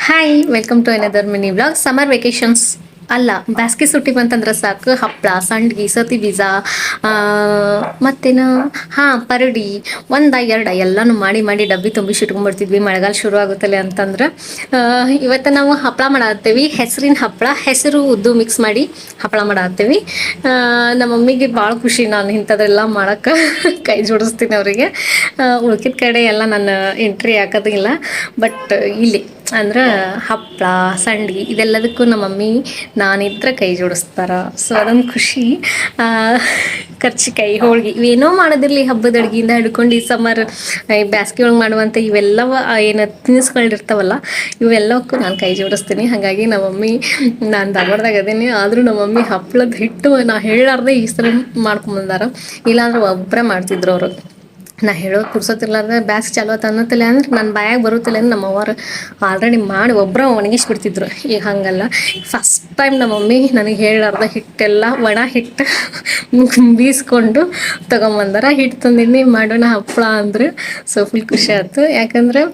Hi welcome to another mini vlog. Summer vacations ಅಲ್ಲ, ಬ್ಯಾಸ್ಗೆ ಸುಟ್ಟಿ ಬಂತಂದ್ರೆ ಸಾಕು ಹಪ್ಪಳ, ಸಂಡ್ಗಿ, ಸತಿ ಬೀಜ, ಮತ್ತೇನು ಪರಡಿ, ಎರಡ ಎಲ್ಲನೂ ಮಾಡಿ ಮಾಡಿ ಡಬ್ಬಿ ತುಂಬಿಸಿ ಇಟ್ಕೊಂಡ್ಬಿಡ್ತಿದ್ವಿ. ಮಳೆಗಾಲ ಶುರು ಆಗುತ್ತಲ್ಲ ಅಂತಂದ್ರೆ ಇವತ್ತು ನಾವು ಹಪ್ಪಳ ಮಾಡತ್ತೀವಿ. ಹೆಸರಿನ ಹಪ್ಪಳ, ಹೆಸರು ಉದ್ದು ಮಿಕ್ಸ್ ಮಾಡಿ ಹಪ್ಪಳ ಮಾಡತ್ತೀವಿ. ನಮ್ಮ ಮಮ್ಮಿಗೆ ಭಾಳ ಖುಷಿ, ನಾನು ಇಂಥದ್ದೆಲ್ಲ ಮಾಡೋಕ್ಕೆ ಕೈ ಜೋಡಿಸ್ತೀನಿ ಅವರಿಗೆ. ಉಳ್ಕಿದ ಕಡೆ ಎಲ್ಲ ನಾನು ಎಂಟ್ರಿ ಹಾಕೋದಿಲ್ಲ, ಬಟ್ ಇಲ್ಲಿ ಅಂದ್ರೆ ಹಪ್ಪಳ, ಸಂಡ್ಗಿ ಇದೆಲ್ಲದಕ್ಕೂ ನಮ್ಮ ಮಮ್ಮಿ ನಾನಿದ್ರೆ ಕೈ ಜೋಡಿಸ್ತಾರೆ. ಸೊ ಅದೊಂದು ಖುಷಿ. ಕರ್ಚಿಕಾಯಿ, ಹೋಳ್ಗೆ ಇವೇನೋ ಮಾಡೋದಿರಲಿ, ಹಬ್ಬದ ಅಡುಗೆಯಿಂದ ಹಿಡ್ಕೊಂಡು ಈ ಸಮ್ಮರ್ ಈ ಬ್ಯಾಸ್ಗೆ ಒಳಗೆ ಮಾಡುವಂಥ ಇವೆಲ್ಲವ ಏನು ತಿನಿಸುಗಳಿರ್ತಾವಲ್ಲ, ಇವೆಲ್ಲಕ್ಕೂ ನಾನು ಕೈ ಜೋಡಿಸ್ತೀನಿ. ಹಾಗಾಗಿ ನಮ್ಮ ಮಮ್ಮಿ, ನಾನು ಧಾರವಾಡದಾಗ ಅದೀನಿ, ಆದರೂ ನಮ್ಮ ಮಮ್ಮಿ ಹಪ್ಪಳದ ಹಿಟ್ಟು ನಾ ಹೇಳಾರ್ದೆ ಈ ಸಲ ಮಾಡ್ಕೊಂಬಂದಾರ. ಇಲ್ಲಾಂದ್ರೆ ಒಬ್ಬರೇ ಮಾಡ್ತಿದ್ರು ಅವರು. ನಾ ಹೇಳೋದು ಕುರ್ಸೋತಿರ್ಲಾರ್ದೆ ಬ್ಯಾಸ್ಗೆ ಚಾಲು ಆತ ಅನ್ನತ್ತಿಲ್ಲ ಅಂದ್ರೆ ನನ್ನ ಬಾಯಾಗ ಬರುತ್ತಿಲ್ಲ ಅಂದ್ರೆ ನಮ್ಮ ಅವ್ವರು ಆಲ್ರೆಡಿ ಮಾಡಿ ಒಬ್ಬರ ಒಣಗಿಸ್ಬಿಡ್ತಿದ್ರು. ಈಗ ಹಾಗಲ್ಲ, ಫಸ್ಟ್ ಟೈಮ್ ನಮ್ಮ ಮಮ್ಮಿ ನನಗೆ ಹೇಳಾರ್ದ ಹಿಟ್ಟೆಲ್ಲ ಒಣ ಹಿಟ್ಟು ಬೀಸ್ಕೊಂಡು ತೊಗೊಂಬಂದಾರ. ಹಿಟ್ಟು ತಂದಿನಿ ಮಾಡೋಣ ಹಪ್ಪಳ ಅಂದ್ರೆ. ಸೊ ಫುಲ್ ಖುಷಿ ಆಯ್ತು, ಯಾಕಂದ್ರೆ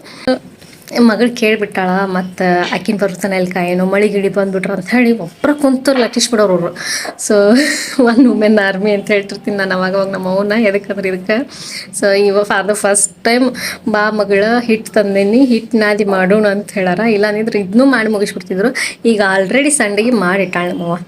ಮಗಳು ಕೇಳಿಬಿಟ್ಟಾಳ, ಮತ್ತು ಆಕಿನ ಬರುತ್ತಾನೆ ಅಲ್ಲಿ ಕಾಯೇನೋ ಮಳೆ ಗಿಳಿ ಬಂದುಬಿಟ್ರು ಅಂತ ಹೇಳಿ ಒಬ್ಬರ ಕುಂತು ಲಟ್ಟಿಸ್ಬಿಡೋರು ಅವರು. ಸೊ ಒನ್ ವುಮೆನ್ ಆರ್ಮಿ ಅಂತ ಹೇಳ್ತಿರ್ತೀನಿ ನಾನು ಅವಾಗ ನಮ್ಮ ಅವನ್ನ. ಎದಕ್ಕಂದ್ರೆ ಇದಕ್ಕೆ so for the first time ಬಾ ಮಗಳ ಹಿಟ್ಟು ತಂದೇನಿ, ಹಿಟ್ಟು ನಾದಿ ಮಾಡೋಣ ಅಂತ ಹೇಳಾರ. ಇಲ್ಲಾಂದ್ರೆ ಇದನ್ನೂ ಮಾಡಿ ಮುಗಿಸ್ಬಿಡ್ತಿದ್ರು. ಈಗ ಆಲ್ರೆಡಿ ಸಂಡಿಗೆ ಮಾಡಿಟ್ಟಾಳ ನಮ್ಮವ್ವ.